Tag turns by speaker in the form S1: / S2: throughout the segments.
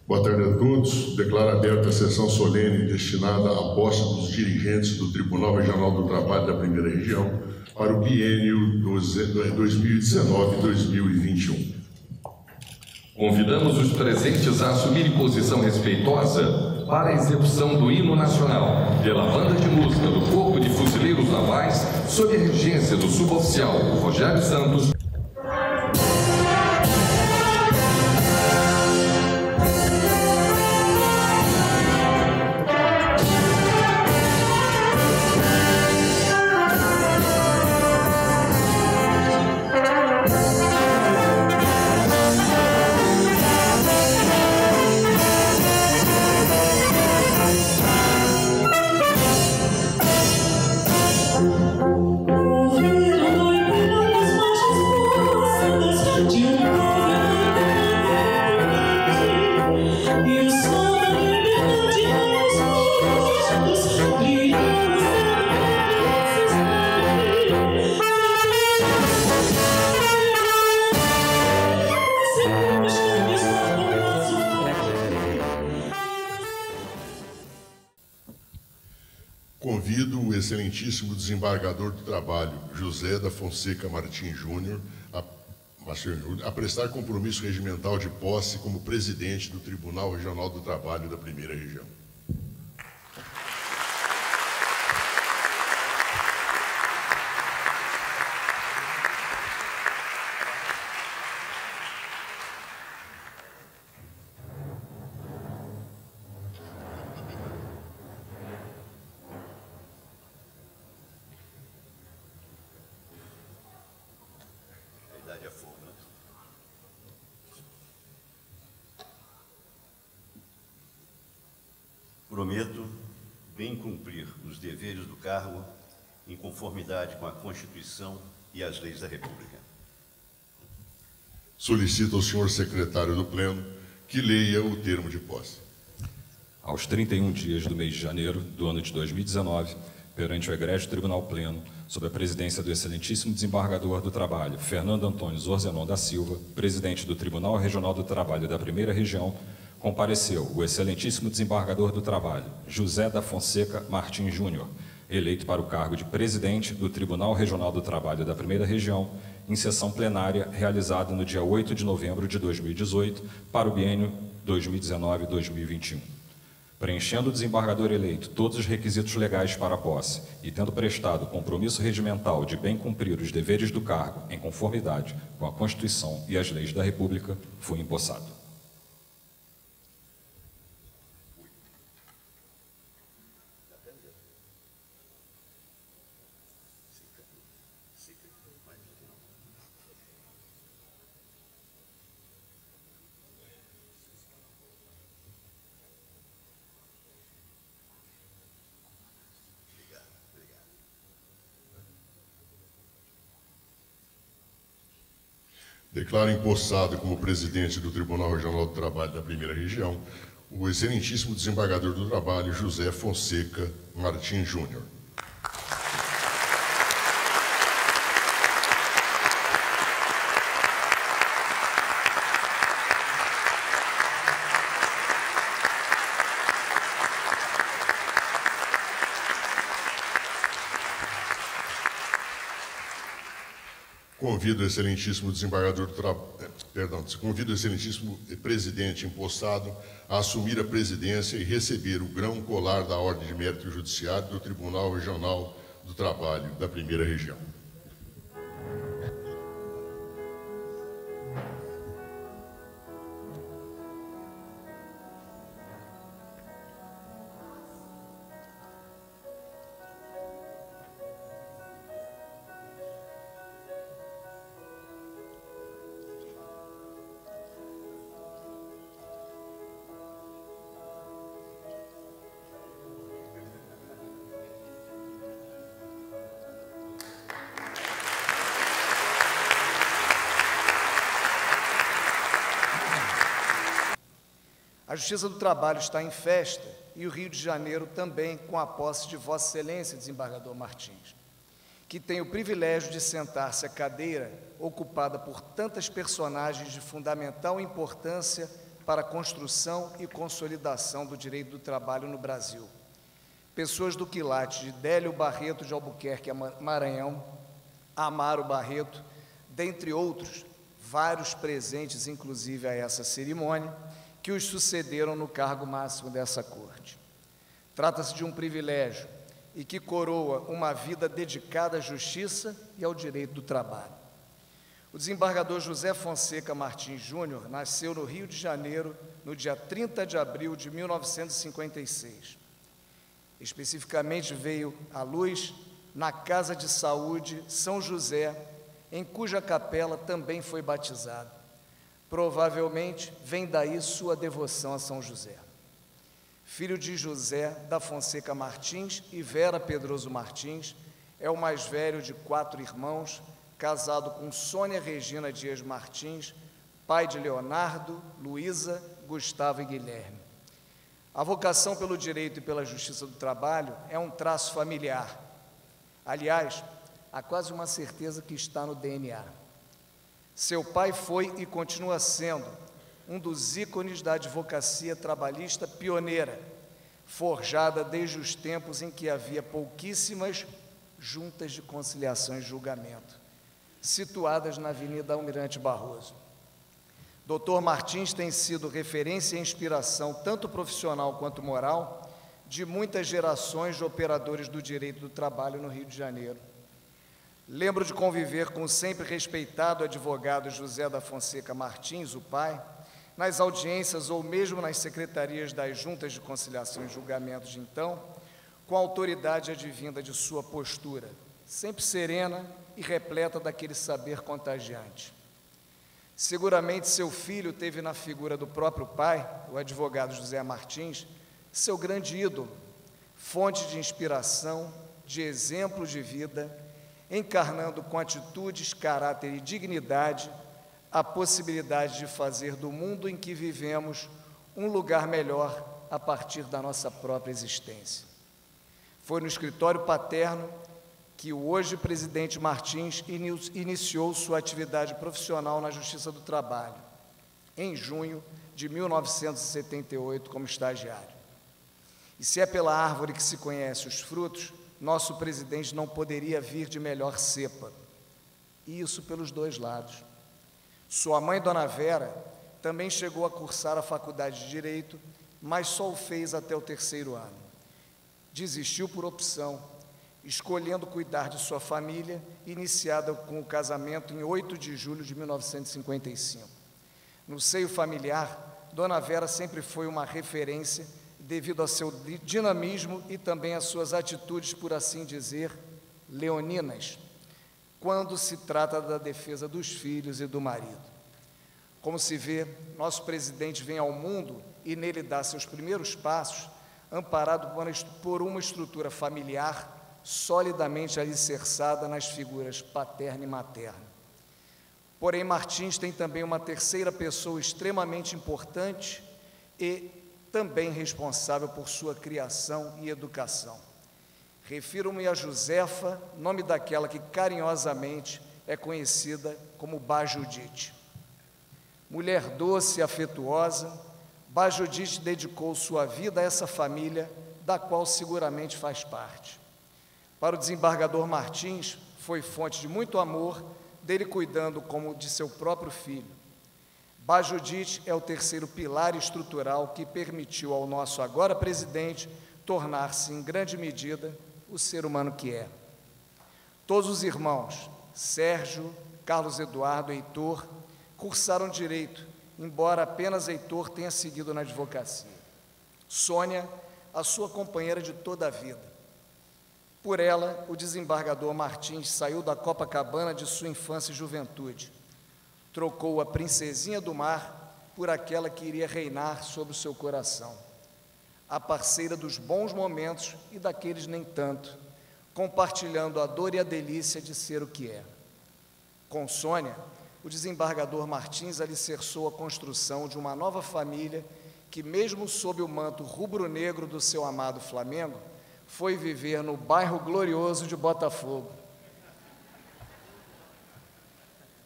S1: Boa tarde a todos. Declaro aberta a sessão solene destinada à posse dos dirigentes do Tribunal Regional do Trabalho da Primeira Região para o biênio 2019-2021.
S2: Convidamos os presentes a assumirem posição respeitosa para a execução do hino nacional pela banda de música do Corpo de Fuzileiros Navais, sob a regência do suboficial Rogério Santos.
S1: Convido o excelentíssimo desembargador do Trabalho, José da Fonseca Martins Júnior, a prestar compromisso regimental de posse como presidente do Tribunal Regional do Trabalho da Primeira Região.
S3: Prometo bem cumprir os deveres do cargo em conformidade com a Constituição e as leis da República.
S1: Solicito ao senhor secretário do Pleno que leia o termo de posse.
S4: Aos 31 dias do mês de janeiro do ano de 2019, perante o Egrégio Tribunal Pleno, sob a presidência do excelentíssimo desembargador do Trabalho, Fernando Antônio Zorzenon da Silva, presidente do Tribunal Regional do Trabalho da Primeira Região, compareceu o excelentíssimo desembargador do Trabalho, José da Fonseca Martins Júnior, eleito para o cargo de presidente do Tribunal Regional do Trabalho da Primeira Região, em sessão plenária realizada no dia 8 de novembro de 2018, para o biênio 2019-2021. Preenchendo o desembargador eleito todos os requisitos legais para a posse e tendo prestado compromisso regimental de bem cumprir os deveres do cargo em conformidade com a Constituição e as leis da República, fui empossado.
S1: Declaro empossado como presidente do Tribunal Regional do Trabalho da Primeira Região o excelentíssimo desembargador do Trabalho, José Fonseca Martins Júnior. Convido o excelentíssimo desembargador convido o excelentíssimo presidente empossado a assumir a presidência e receber o grão colar da Ordem de Mérito Judiciário do Tribunal Regional do Trabalho da Primeira Região.
S5: A Justiça do Trabalho está em festa e o Rio de Janeiro também, com a posse de Vossa Excelência, desembargador Martins, que tem o privilégio de sentar-se à cadeira ocupada por tantas personagens de fundamental importância para a construção e consolidação do direito do trabalho no Brasil. Pessoas do quilate de Délio Barreto de Albuquerque, Maranhão, Amaro Barreto, dentre outros, vários presentes, inclusive, a essa cerimônia, que os sucederam no cargo máximo dessa corte. Trata-se de um privilégio e que coroa uma vida dedicada à justiça e ao direito do trabalho. O desembargador José Fonseca Martins Júnior nasceu no Rio de Janeiro no dia 30 de abril de 1956. Especificamente veio à luz na Casa de Saúde São José, em cuja capela também foi batizado. Provavelmente vem daí sua devoção a São José. Filho de José da Fonseca Martins e Vera Pedroso Martins, é o mais velho de 4 irmãos, casado com Sônia Regina Dias Martins, pai de Leonardo, Luísa, Gustavo e Guilherme. A vocação pelo direito e pela justiça do trabalho é um traço familiar. Aliás, há quase uma certeza que está no DNA. Seu pai foi e continua sendo um dos ícones da advocacia trabalhista pioneira, forjada desde os tempos em que havia pouquíssimas juntas de conciliação e julgamento, situadas na Avenida Almirante Barroso. Dr. Martins tem sido referência e inspiração, tanto profissional quanto moral, de muitas gerações de operadores do direito do trabalho no Rio de Janeiro. Lembro de conviver com o sempre respeitado advogado José da Fonseca Martins, o pai, nas audiências ou mesmo nas secretarias das juntas de conciliação e julgamento de então, com a autoridade advinda de sua postura, sempre serena e repleta daquele saber contagiante. Seguramente seu filho teve na figura do próprio pai, o advogado José Martins, seu grande ídolo, fonte de inspiração, de exemplo de vida, encarnando com atitudes, caráter e dignidade a possibilidade de fazer do mundo em que vivemos um lugar melhor a partir da nossa própria existência. Foi no escritório paterno que o hoje presidente Martins iniciou sua atividade profissional na Justiça do Trabalho, em junho de 1978, como estagiário. E se é pela árvore que se conhece os frutos, nosso presidente não poderia vir de melhor cepa. E isso pelos dois lados. Sua mãe, Dona Vera, também chegou a cursar a faculdade de Direito, mas só o fez até o 3º ano. Desistiu por opção, escolhendo cuidar de sua família, iniciada com o casamento em 8 de julho de 1955. No seio familiar, Dona Vera sempre foi uma referência devido ao seu dinamismo e também às suas atitudes, por assim dizer, leoninas, quando se trata da defesa dos filhos e do marido. Como se vê, nosso presidente vem ao mundo e nele dá seus primeiros passos, amparado por uma estrutura familiar solidamente alicerçada nas figuras paterna e materna. Porém, Martins tem também uma terceira pessoa extremamente importante e também responsável por sua criação e educação. Refiro-me a Josefa, nome daquela que carinhosamente é conhecida como Bajudite. Mulher doce e afetuosa, Bajudite dedicou sua vida a essa família, da qual seguramente faz parte. Para o desembargador Martins, foi fonte de muito amor, dele cuidando como de seu próprio filho. Bajudite é o terceiro pilar estrutural que permitiu ao nosso agora presidente tornar-se, em grande medida, o ser humano que é. Todos os irmãos, Sérgio, Carlos Eduardo e Heitor, cursaram Direito, embora apenas Heitor tenha seguido na advocacia. Sônia, a sua companheira de toda a vida. Por ela, o desembargador Martins saiu da Copacabana de sua infância e juventude. Trocou a princesinha do mar por aquela que iria reinar sobre o seu coração. A parceira dos bons momentos e daqueles nem tanto, compartilhando a dor e a delícia de ser o que é. Com Sônia, o desembargador Martins alicerçou a construção de uma nova família que, mesmo sob o manto rubro-negro do seu amado Flamengo, foi viver no bairro glorioso de Botafogo.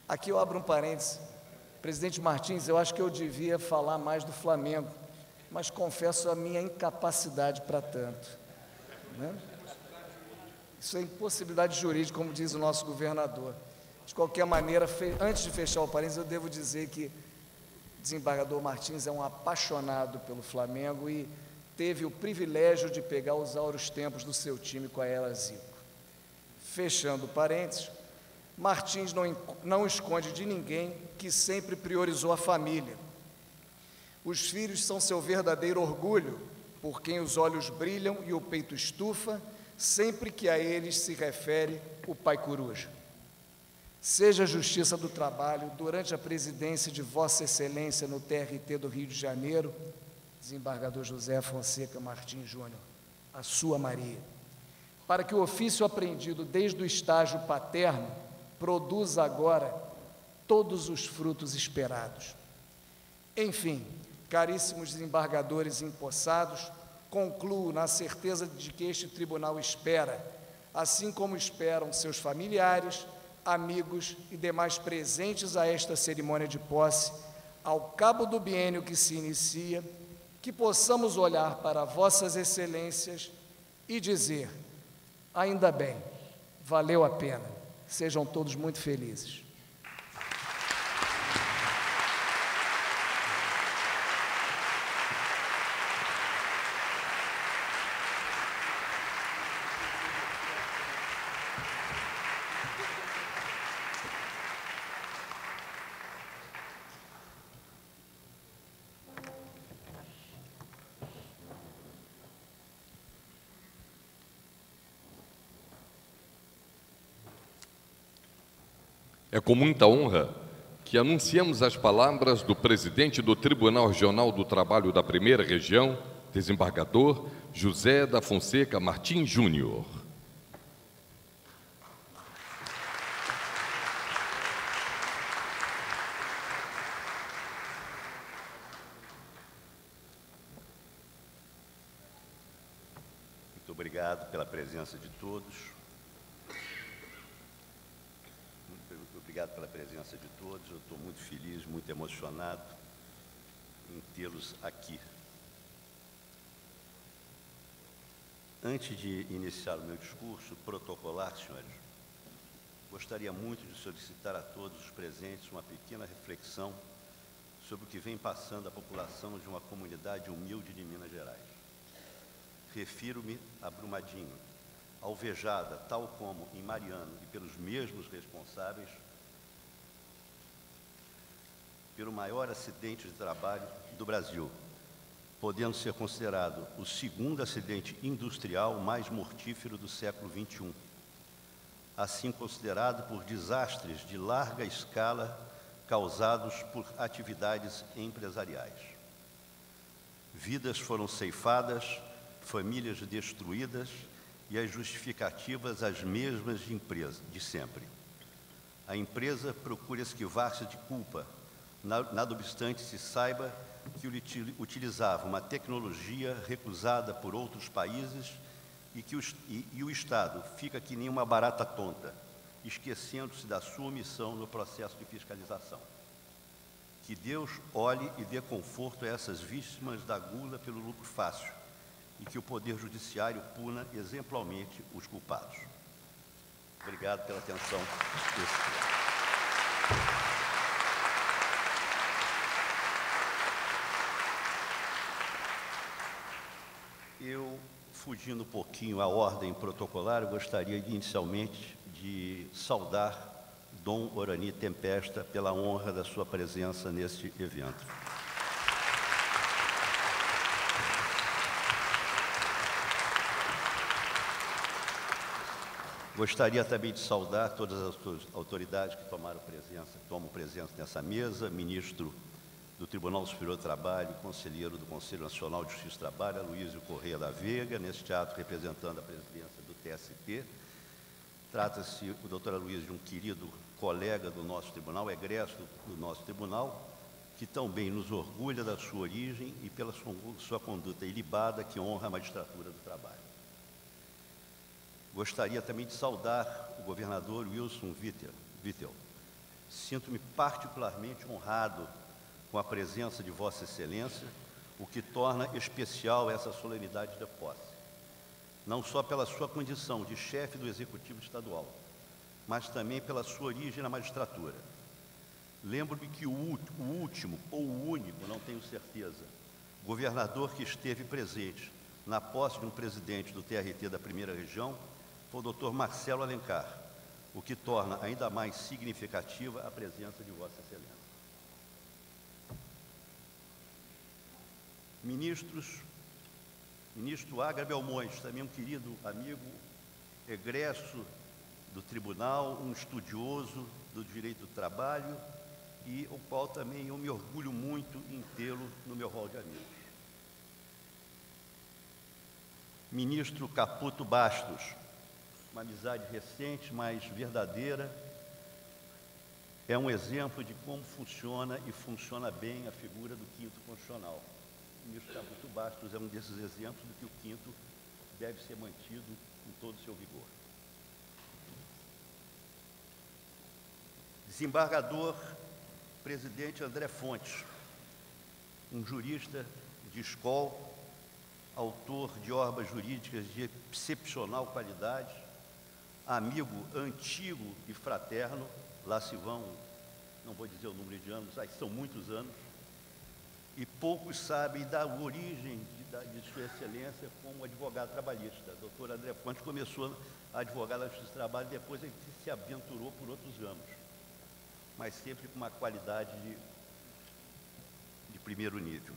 S5: Aqui eu abro um parêntese. Presidente Martins, eu acho que eu devia falar mais do Flamengo, mas confesso a minha incapacidade para tanto, né? Isso é impossibilidade jurídica, como diz o nosso governador. De qualquer maneira, antes de fechar o parênteses, eu devo dizer que o desembargador Martins é um apaixonado pelo Flamengo e teve o privilégio de pegar os áureos tempos do seu time com a Era Zico. Fechando parênteses, Martins não esconde de ninguém que sempre priorizou a família. Os filhos são seu verdadeiro orgulho, por quem os olhos brilham e o peito estufa, sempre que a eles se refere o pai coruja. Seja a Justiça do Trabalho, durante a presidência de Vossa Excelência no TRT do Rio de Janeiro, desembargador José Fonseca Martins Júnior, a sua Maria, para que o ofício aprendido desde o estágio paterno produza agora todos os frutos esperados. Enfim, caríssimos desembargadores empossados, concluo na certeza de que este tribunal espera, assim como esperam seus familiares, amigos e demais presentes a esta cerimônia de posse, ao cabo do biênio que se inicia, que possamos olhar para vossas excelências e dizer: ainda bem, valeu a pena. Sejam todos muito felizes.
S2: É com muita honra que anunciamos as palavras do presidente do Tribunal Regional do Trabalho da Primeira Região, desembargador José da Fonseca Martins Júnior.
S3: Muito obrigado pela presença de todos. Obrigado pela presença de todos. Eu estou muito feliz, muito emocionado em tê-los aqui. Antes de iniciar o meu discurso protocolar, senhores, gostaria muito de solicitar a todos os presentes uma pequena reflexão sobre o que vem passando a população de uma comunidade humilde de Minas Gerais. Refiro-me a Brumadinho, alvejada, tal como em Mariano e pelos mesmos responsáveis, pelo maior acidente de trabalho do Brasil, podendo ser considerado o segundo acidente industrial mais mortífero do século XXI, assim considerado por desastres de larga escala causados por atividades empresariais. Vidas foram ceifadas, famílias destruídas e as justificativas as mesmas de sempre. A empresa procura esquivar-se de culpa, nada obstante se saiba que utilizava uma tecnologia recusada por outros países e o Estado fica que nem uma barata tonta, esquecendo-se da sua missão no processo de fiscalização. Que Deus olhe e dê conforto a essas vítimas da gula pelo lucro fácil e que o Poder Judiciário puna exemplarmente os culpados. Obrigado pela atenção. Eu, fugindo um pouquinho à ordem protocolar, gostaria inicialmente de saudar Dom Orani Tempesta pela honra da sua presença neste evento. Gostaria também de saudar todas as autoridades que tomam presença nessa mesa, ministro do Tribunal Superior do Trabalho, conselheiro do Conselho Nacional de Justiça e Trabalho, Aloysio Correia da Veiga, neste ato representando a presidência do TST. Trata-se, o doutor Aloysio, de um querido colega do nosso tribunal, egresso do nosso tribunal, que também nos orgulha da sua origem e pela sua conduta ilibada que honra a magistratura do trabalho. Gostaria também de saudar o governador Wilson Wittel, Sinto-me particularmente honrado com a presença de Vossa Excelência, o que torna especial essa solenidade da posse, não só pela sua condição de chefe do Executivo Estadual, mas também pela sua origem na magistratura. Lembro-me que o último, ou o único, não tenho certeza, governador que esteve presente na posse de um presidente do TRT da Primeira Região foi o Dr. Marcelo Alencar, o que torna ainda mais significativa a presença de Vossa Excelência. Ministro Agra Belmonte, também um querido amigo, egresso do tribunal, um estudioso do direito do trabalho e o qual também eu me orgulho muito em tê-lo no meu rol de amigos. Ministro Caputo Bastos, uma amizade recente, mas verdadeira, é um exemplo de como funciona e funciona bem a figura do quinto constitucional. O ministro Caputo Bastos é um desses exemplos do que o quinto deve ser mantido com todo o seu vigor. Desembargador presidente André Fontes, um jurista de escola, autor de obras jurídicas de excepcional qualidade, amigo antigo e fraterno, lá se vão, não vou dizer o número de anos, mas são muitos anos, e poucos sabem da origem de Sua Excelência como advogado trabalhista. O doutor André Fontes começou a advogar na Justiça do Trabalho, depois ele se aventurou por outros ramos, mas sempre com uma qualidade de primeiro nível.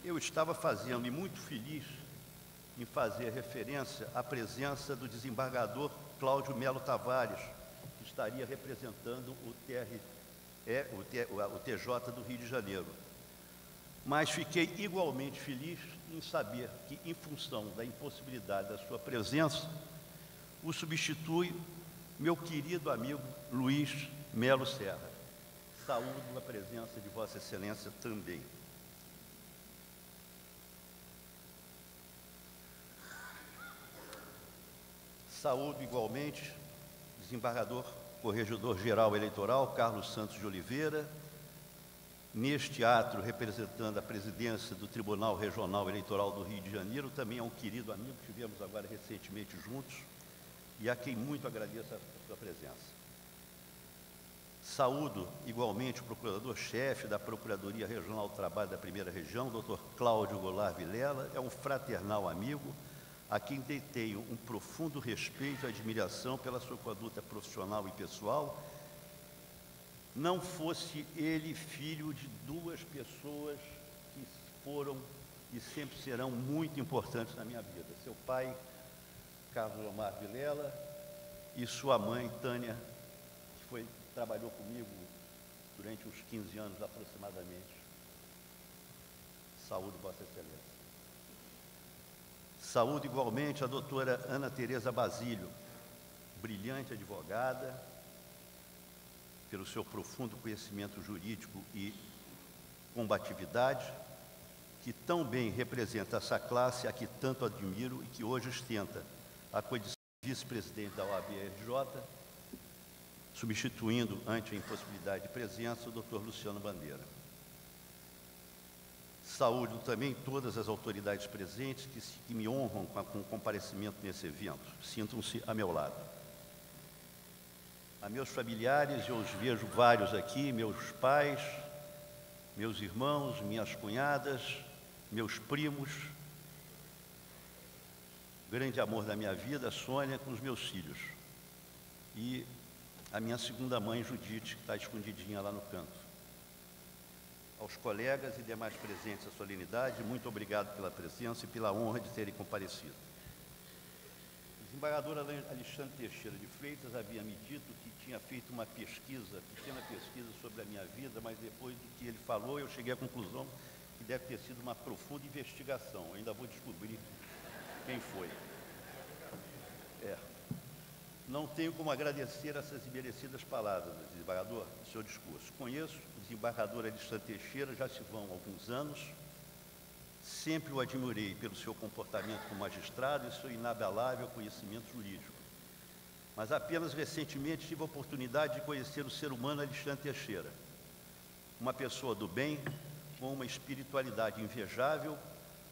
S3: Eu estava fazendo, e muito feliz, em fazer referência à presença do desembargador Cláudio Melo Tavares, que estaria representando o TJ do Rio de Janeiro. Mas fiquei igualmente feliz em saber que, em função da impossibilidade da sua presença, o substitui meu querido amigo Luiz Melo Serra. Saúdo a presença de Vossa Excelência também. Saúdo igualmente desembargador Corregedor-Geral Eleitoral Carlos Santos de Oliveira, neste ato representando a presidência do Tribunal Regional Eleitoral do Rio de Janeiro, também é um querido amigo que tivemos agora recentemente juntos e a quem muito agradeço a sua presença. Saúdo igualmente o procurador-chefe da Procuradoria Regional do Trabalho da Primeira Região, Dr. Cláudio Goulart Vilela, é um fraternal amigo, a quem tenho um profundo respeito e admiração pela sua conduta profissional e pessoal, não fosse ele filho de duas pessoas que foram e sempre serão muito importantes na minha vida. Seu pai, Carlos Omar Vilela, e sua mãe, Tânia, que trabalhou comigo durante uns 15 anos aproximadamente. Saúde, Vossa Excelência. Saúdo igualmente a doutora Ana Tereza Basílio, brilhante advogada, pelo seu profundo conhecimento jurídico e combatividade, que tão bem representa essa classe a que tanto admiro e que hoje ostenta a condição de vice-presidente da OAB-RJ, substituindo, ante a impossibilidade de presença, o doutor Luciano Bandeira. Saúdo também todas as autoridades presentes que me honram com o comparecimento nesse evento. Sintam-se a meu lado. A meus familiares, eu os vejo vários aqui, meus pais, meus irmãos, minhas cunhadas, meus primos, grande amor da minha vida, Sônia, com os meus filhos. E a minha segunda mãe, Judite, que está escondidinha lá no canto. Aos colegas e demais presentes à solenidade, muito obrigado pela presença e pela honra de terem comparecido. O desembargador Alexandre Teixeira de Freitas havia me dito que tinha feito uma pequena pesquisa sobre a minha vida, mas depois do que ele falou, eu cheguei à conclusão que deve ter sido uma profunda investigação. Eu ainda vou descobrir quem foi. Não tenho como agradecer essas merecidas palavras, desembargador, do seu discurso. Conheço o desembargador Alexandre Teixeira, já se vão alguns anos. Sempre o admirei pelo seu comportamento como magistrado e seu inabalável conhecimento jurídico. mas apenas recentemente tive a oportunidade de conhecer o ser humano Alexandre Teixeira, uma pessoa do bem, com uma espiritualidade invejável,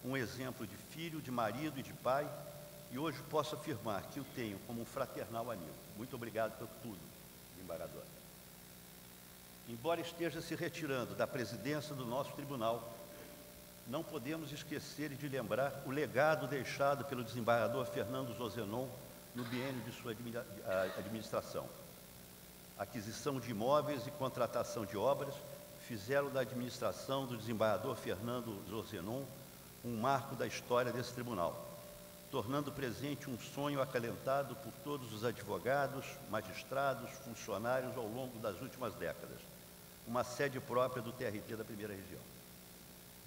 S3: um exemplo de filho, de marido e de pai, e hoje posso afirmar que o tenho como um fraternal amigo. Muito obrigado por tudo, desembargador. Embora esteja se retirando da presidência do nosso tribunal, não podemos esquecer de lembrar o legado deixado pelo desembargador Fernando Zozenon no biênio de sua administração. Aquisição de imóveis e contratação de obras fizeram da administração do desembargador Fernando Zozenon um marco da história desse tribunal, tornando presente um sonho acalentado por todos os advogados, magistrados, funcionários ao longo das últimas décadas, uma sede própria do TRT da Primeira Região.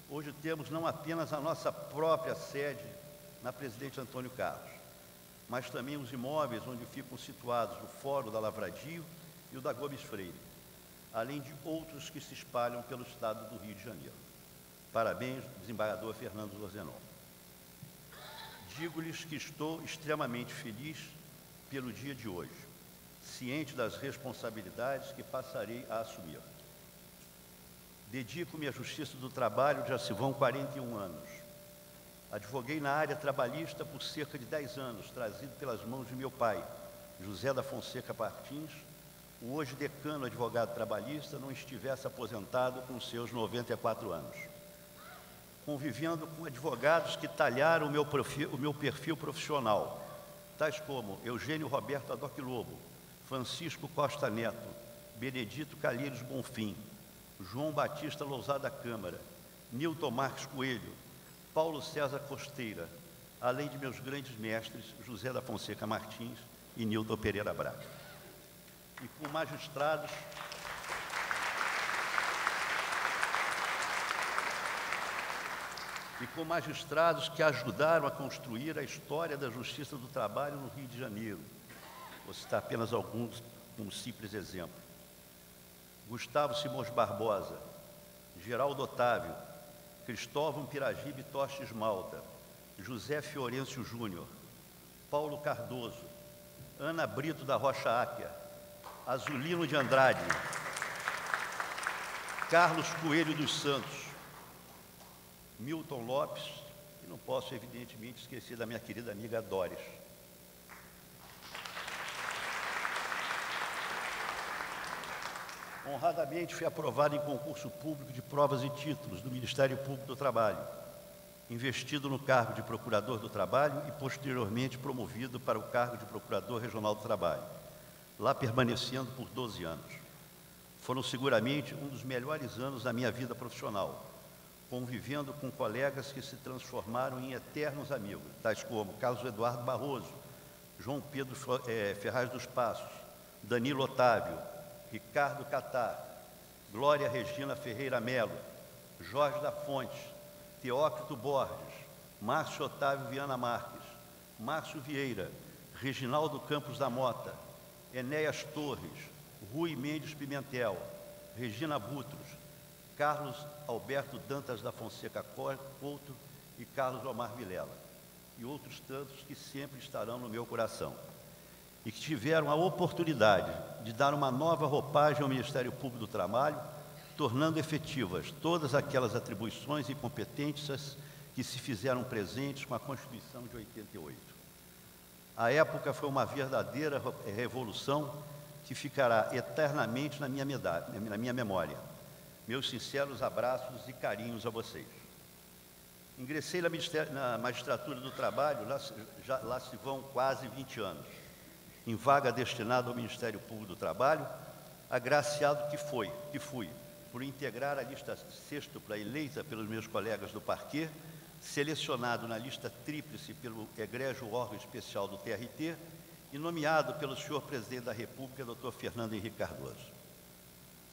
S3: Hoje temos não apenas a nossa própria sede na Presidente Antônio Carlos, mas também os imóveis onde ficam situados o Fórum da Lavradio e o da Gomes Freire, além de outros que se espalham pelo estado do Rio de Janeiro. Parabéns, desembargador Fernando Zozenon. Digo-lhes que estou extremamente feliz pelo dia de hoje, ciente das responsabilidades que passarei a assumir. Dedico-me à Justiça do Trabalho já se vão 41 anos. Advoguei na área trabalhista por cerca de 10 anos, trazido pelas mãos de meu pai, José da Fonseca Martins, o hoje decano advogado trabalhista, não estivesse aposentado com seus 94 anos. Convivendo com advogados que talharam o meu perfil profissional, tais como Eugênio Roberto Adoc Lobo, Francisco Costa Neto, Benedito Calheiros Bonfim, João Batista Lousada Câmara, Nilton Marques Coelho, Paulo César Costeira, além de meus grandes mestres, José da Fonseca Martins e Nilton Pereira Braga. E com magistrados que ajudaram a construir a história da Justiça do Trabalho no Rio de Janeiro. Vou citar apenas alguns, como simples exemplo. Gustavo Simões Barbosa, Geraldo Otávio, Cristóvão Piragibe Tostes Malta, José Fiorencio Júnior, Paulo Cardoso, Ana Brito da Rocha Áquia, Azulino de Andrade, Carlos Coelho dos Santos, Milton Lopes, e não posso, evidentemente, esquecer da minha querida amiga Doris. Honradamente fui aprovado em concurso público de provas e títulos do Ministério Público do Trabalho, investido no cargo de Procurador do Trabalho e posteriormente promovido para o cargo de Procurador Regional do Trabalho, lá permanecendo por 12 anos. Foram seguramente um dos melhores anos da minha vida profissional, convivendo com colegas que se transformaram em eternos amigos, tais como Carlos Eduardo Barroso, João Pedro Ferraz dos Passos, Danilo Otávio, Ricardo Catar, Glória Regina Ferreira Melo, Jorge da Fonte, Teócrito Borges, Márcio Otávio Viana Marques, Márcio Vieira, Reginaldo Campos da Mota, Enéas Torres, Rui Mendes Pimentel, Regina Butros, Carlos Alberto Dantas da Fonseca Couto e Carlos Omar Vilela, e outros tantos que sempre estarão no meu coração, e que tiveram a oportunidade de dar uma nova roupagem ao Ministério Público do Trabalho, tornando efetivas todas aquelas atribuições e competências que se fizeram presentes com a Constituição de 88. A época foi uma verdadeira revolução que ficará eternamente na minha memória. Meus sinceros abraços e carinhos a vocês. Ingressei na Magistratura do Trabalho, lá se vão quase 20 anos, em vaga destinada ao Ministério Público do Trabalho, agraciado que fui, por integrar a lista sextupla eleita pelos meus colegas do Parquet, selecionado na lista tríplice pelo egrégio órgão especial do TRT e nomeado pelo senhor Presidente da República, Dr. Fernando Henrique Cardoso.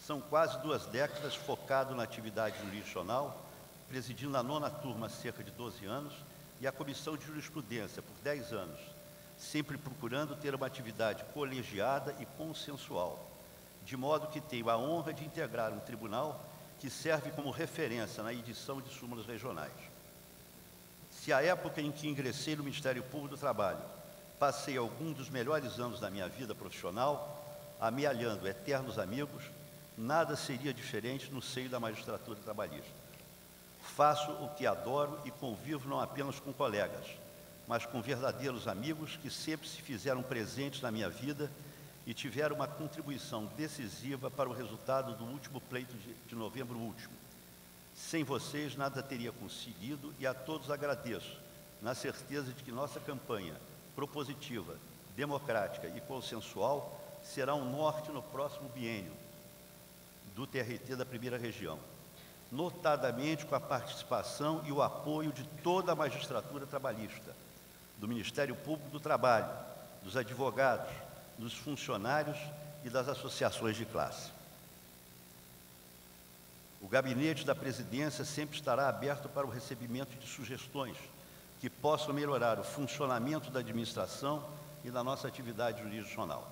S3: São quase 2 décadas focado na atividade jurisdicional, presidindo a 9ª turma há cerca de 12 anos e a Comissão de Jurisprudência por 10 anos, sempre procurando ter uma atividade colegiada e consensual, de modo que tenho a honra de integrar um tribunal que serve como referência na edição de súmulas regionais. Se a época em que ingressei no Ministério Público do Trabalho passei alguns dos melhores anos da minha vida profissional amealhando eternos amigos, nada seria diferente no seio da magistratura trabalhista. Faço o que adoro e convivo não apenas com colegas, mas com verdadeiros amigos que sempre se fizeram presentes na minha vida e tiveram uma contribuição decisiva para o resultado do último pleito de novembro último. Sem vocês, nada teria conseguido e a todos agradeço, na certeza de que nossa campanha propositiva, democrática e consensual será um norte no próximo biênio do TRT da Primeira Região, notadamente com a participação e o apoio de toda a magistratura trabalhista, do Ministério Público do Trabalho, dos advogados, dos funcionários e das associações de classe. O gabinete da presidência sempre estará aberto para o recebimento de sugestões que possam melhorar o funcionamento da administração e da nossa atividade jurisdicional.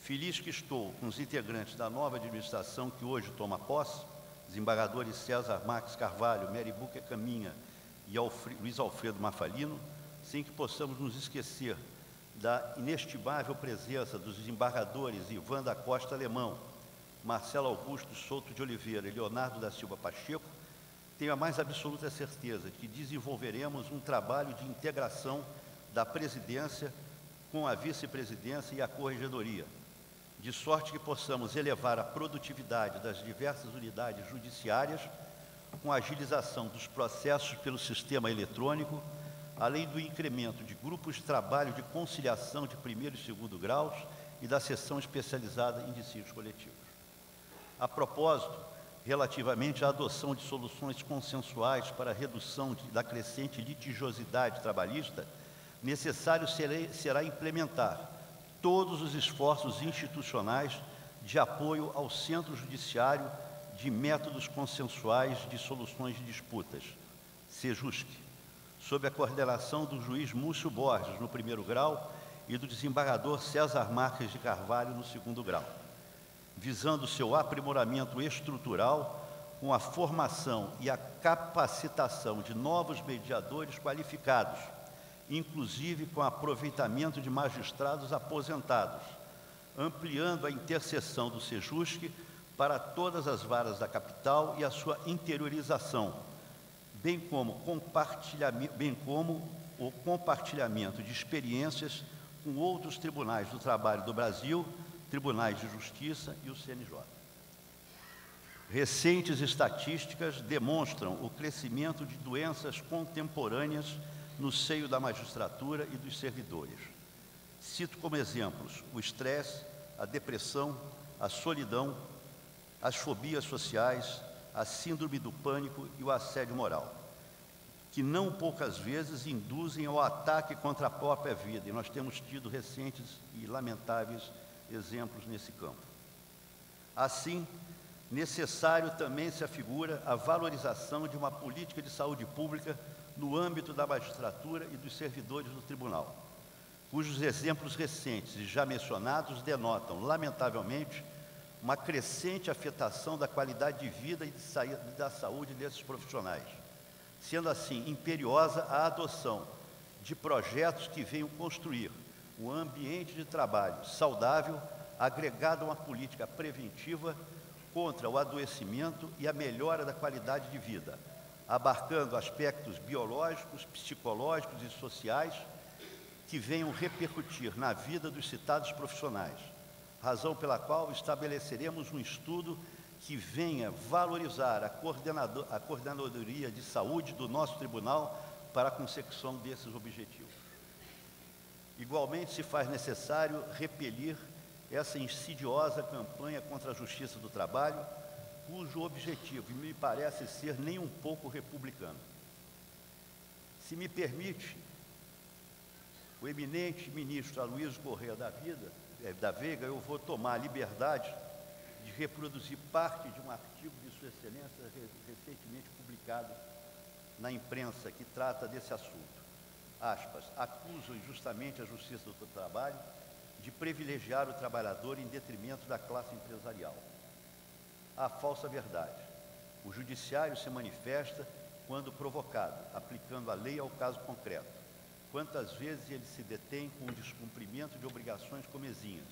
S3: Feliz que estou com os integrantes da nova administração que hoje toma posse, desembargadores César Marques Carvalho, Mary Booker Caminha e Luiz Alfredo Mafalino, sem que possamos nos esquecer da inestimável presença dos desembargadores Ivan da Costa Alemão, Marcelo Augusto Souto de Oliveira e Leonardo da Silva Pacheco, tenho a mais absoluta certeza de que desenvolveremos um trabalho de integração da presidência com a vice-presidência e a corregedoria, de sorte que possamos elevar a produtividade das diversas unidades judiciárias com a agilização dos processos pelo sistema eletrônico, além do incremento de grupos de trabalho de conciliação de primeiro e segundo graus e da seção especializada em dissídios coletivos. A propósito, relativamente à adoção de soluções consensuais para a redução da crescente litigiosidade trabalhista, necessário será implementar todos os esforços institucionais de apoio ao Centro Judiciário de Métodos Consensuais de Soluções de Disputas, SEJUSC, sob a coordenação do juiz Múcio Borges, no primeiro grau, e do desembargador César Marques de Carvalho, no segundo grau, visando seu aprimoramento estrutural com a formação e a capacitação de novos mediadores qualificados, inclusive com aproveitamento de magistrados aposentados, ampliando a interseção do SEJUSC para todas as varas da capital e a sua interiorização, bem como o compartilhamento de experiências com outros tribunais do trabalho do Brasil, tribunais de justiça e o CNJ. Recentes estatísticas demonstram o crescimento de doenças contemporâneas no seio da magistratura e dos servidores. Cito como exemplos o estresse, a depressão, a solidão, as fobias sociais, a síndrome do pânico e o assédio moral, que não poucas vezes induzem ao ataque contra a própria vida, e nós temos tido recentes e lamentáveis exemplos nesse campo. Assim, necessário também se afigura a valorização de uma política de saúde pública no âmbito da magistratura e dos servidores do tribunal, cujos exemplos recentes e já mencionados denotam, lamentavelmente, uma crescente afetação da qualidade de vida e da saúde desses profissionais, sendo assim imperiosa a adoção de projetos que venham construir um ambiente de trabalho saudável, agregado a uma política preventiva contra o adoecimento e a melhora da qualidade de vida, abarcando aspectos biológicos, psicológicos e sociais que venham repercutir na vida dos citados profissionais, razão pela qual estabeleceremos um estudo que venha valorizar a coordenadoria de saúde do nosso tribunal para a consecução desses objetivos. Igualmente, se faz necessário repelir essa insidiosa campanha contra a justiça do trabalho, cujo objetivo me parece ser nem um pouco republicano. Se me permite, o eminente ministro Aloysio Corrêa da Veiga, eu vou tomar a liberdade de reproduzir parte de um artigo de Sua Excelência recentemente publicado na imprensa que trata desse assunto. Aspas, acusam injustamente a Justiça do Trabalho de privilegiar o trabalhador em detrimento da classe empresarial. A falsa verdade. O judiciário se manifesta quando provocado, aplicando a lei ao caso concreto. quantas vezes ele se detém com o descumprimento de obrigações comezinhas,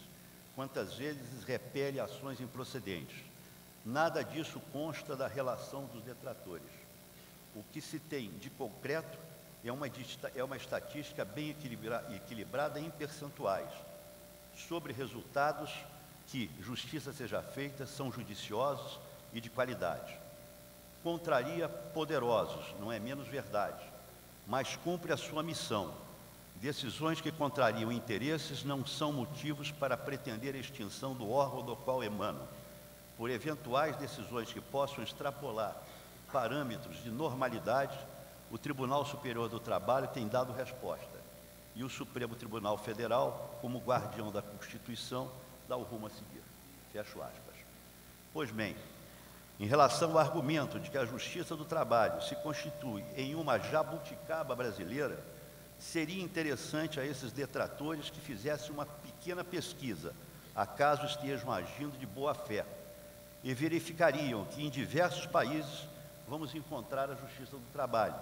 S3: quantas vezes repele ações improcedentes. Nada disso consta da relação dos detratores. O que se tem de concreto é uma estatística bem equilibrada em percentuais, sobre resultados que, justiça seja feita, são judiciosos e de qualidade. Contraria poderosos, não é menos verdade, mas cumpre a sua missão. Decisões que contrariam interesses não são motivos para pretender a extinção do órgão do qual emanam. Por eventuais decisões que possam extrapolar parâmetros de normalidade, o Tribunal Superior do Trabalho tem dado resposta, e o Supremo Tribunal Federal, como guardião da Constituição, dá o rumo a seguir. Fecho aspas. Pois bem, em relação ao argumento de que a Justiça do Trabalho se constitui em uma jabuticaba brasileira, seria interessante a esses detratores que fizessem uma pequena pesquisa, acaso estejam agindo de boa fé, e verificariam que em diversos países vamos encontrar a Justiça do Trabalho,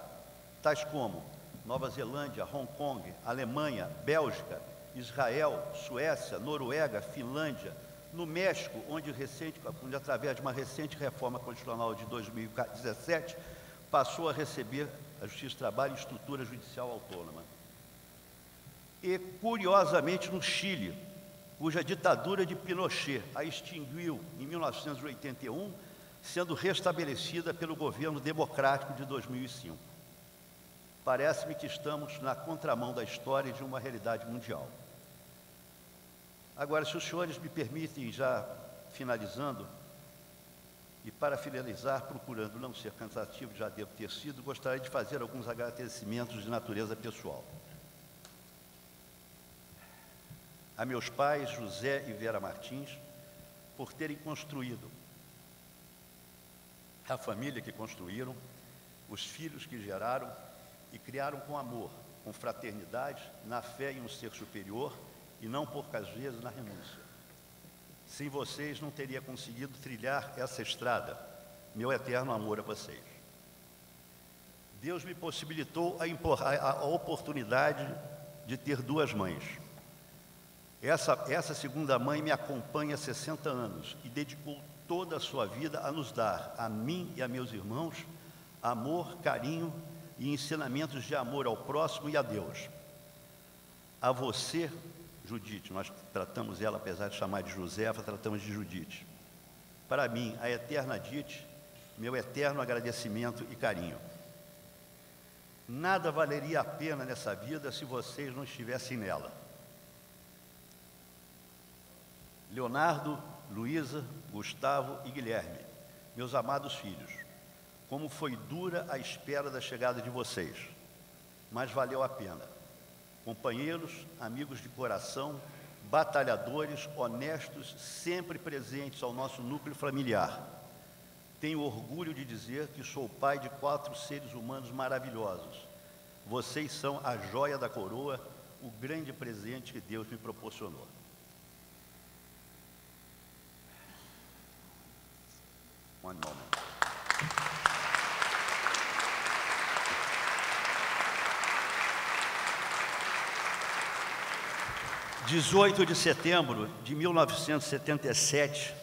S3: tais como Nova Zelândia, Hong Kong, Alemanha, Bélgica, Israel, Suécia, Noruega, Finlândia, no México, onde através de uma recente reforma constitucional de 2017, passou a receber a Justiça do Trabalho em estrutura judicial autônoma. E, curiosamente, no Chile, cuja ditadura de Pinochet a extinguiu em 1981, sendo restabelecida pelo governo democrático de 2005. Parece-me que estamos na contramão da história de uma realidade mundial. Agora, se os senhores me permitem, já finalizando, e para finalizar, procurando não ser cansativo, já devo ter sido, gostaria de fazer alguns agradecimentos de natureza pessoal. A meus pais, José e Vera Martins, por terem construído a família que construíram, os filhos que geraram e criaram com amor, com fraternidade, na fé em um ser superior e não poucas vezes na renúncia. Sem vocês não teria conseguido trilhar essa estrada. Meu eterno amor a vocês. Deus me possibilitou a oportunidade de ter duas mães. Essa segunda mãe me acompanha há 60 anos e dedicou toda a sua vida a nos dar, a mim e a meus irmãos, amor, carinho e ensinamentos de amor ao próximo e a Deus. A você, Judite, nós tratamos ela, apesar de chamar de Josefa, tratamos de Judite. Para mim, a eterna Dite, meu eterno agradecimento e carinho. Nada valeria a pena nessa vida se vocês não estivessem nela. Leonardo, Luísa, Gustavo e Guilherme, meus amados filhos, como foi dura a espera da chegada de vocês, mas valeu a pena. Companheiros, amigos de coração, batalhadores, honestos, sempre presentes ao nosso núcleo familiar. Tenho orgulho de dizer que sou pai de 4 seres humanos maravilhosos. Vocês são a joia da coroa, o grande presente que Deus me proporcionou. One moment. 18 de setembro de 1977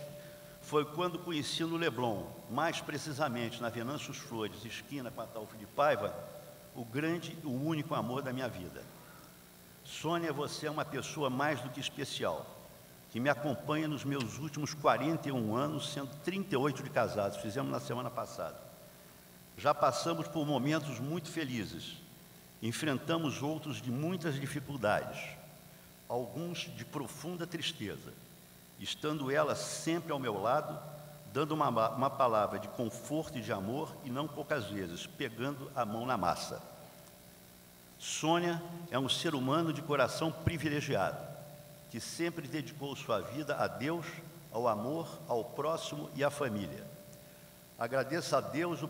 S3: foi quando conheci no Leblon, mais precisamente na Venâncio Flores, esquina com a Ataulfo de Paiva, o grande e o único amor da minha vida. Sônia, você é uma pessoa mais do que especial, que me acompanha nos meus últimos 41 anos, sendo 38 de casados, fizemos na semana passada. Já passamos por momentos muito felizes, enfrentamos outros de muitas dificuldades, alguns de profunda tristeza, estando ela sempre ao meu lado, dando uma palavra de conforto e de amor, e não poucas vezes, pegando a mão na massa. Sônia é um ser humano de coração privilegiado, que sempre dedicou sua vida a Deus, ao amor, ao próximo e à família. Agradeço a Deus o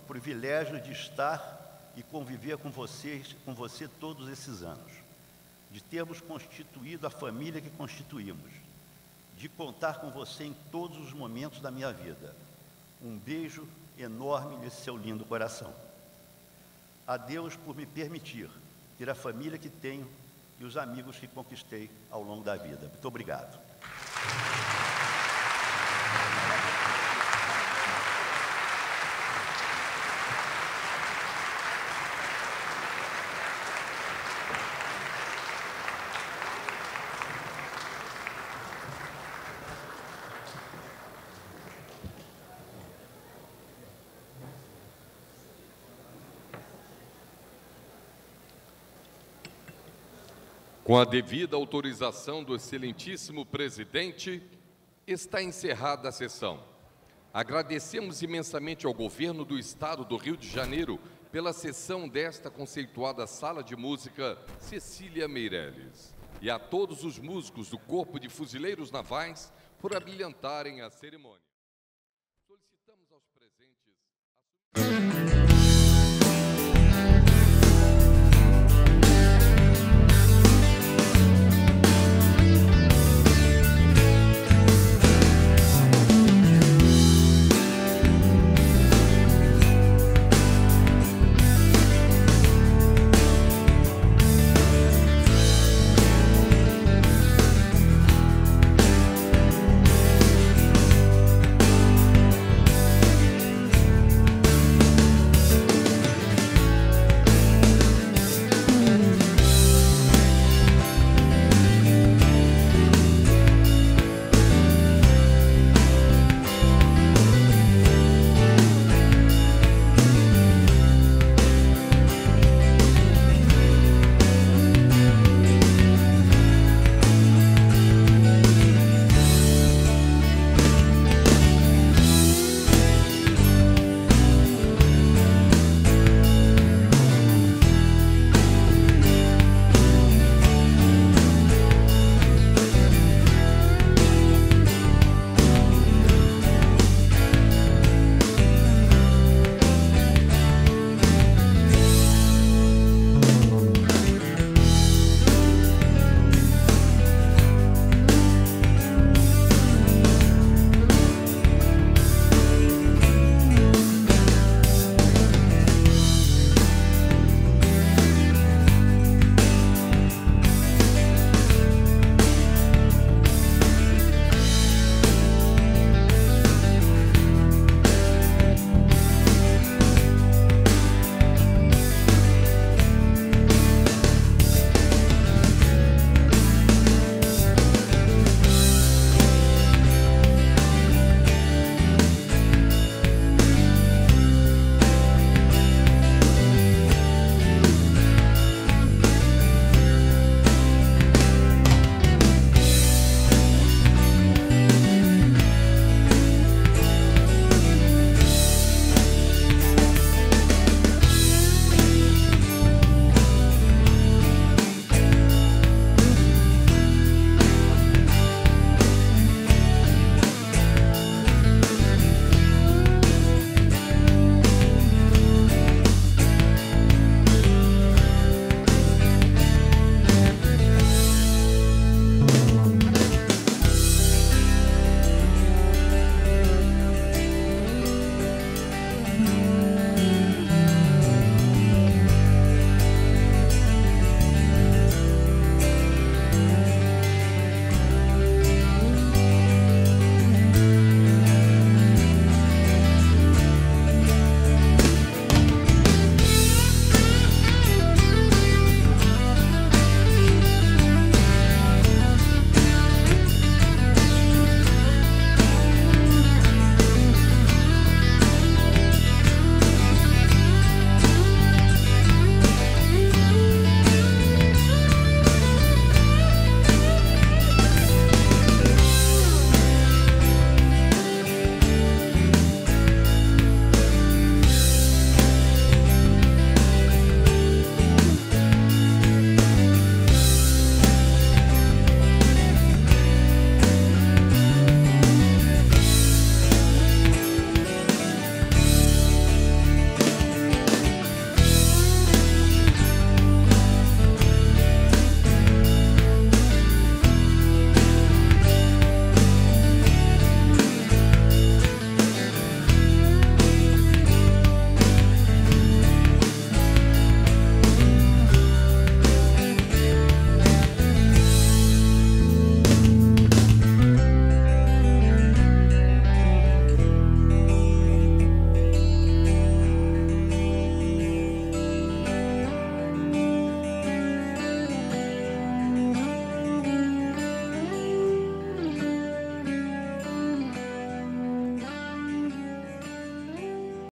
S3: privilégio de estar e conviver com você todos esses anos, de termos constituído a família que constituímos, de contar com você em todos os momentos da minha vida. Um beijo enorme nesse seu lindo coração. A Deus por me permitir, ter a família que tenho e os amigos que conquistei ao longo da vida. Muito obrigado.
S2: Com a devida autorização do excelentíssimo presidente, está encerrada a sessão. Agradecemos imensamente ao governo do Estado do Rio de Janeiro pela cessão desta conceituada Sala de Música Cecília Meirelles e a todos os músicos do Corpo de Fuzileiros Navais por abrilhantarem a cerimônia. Solicitamos aos presentes...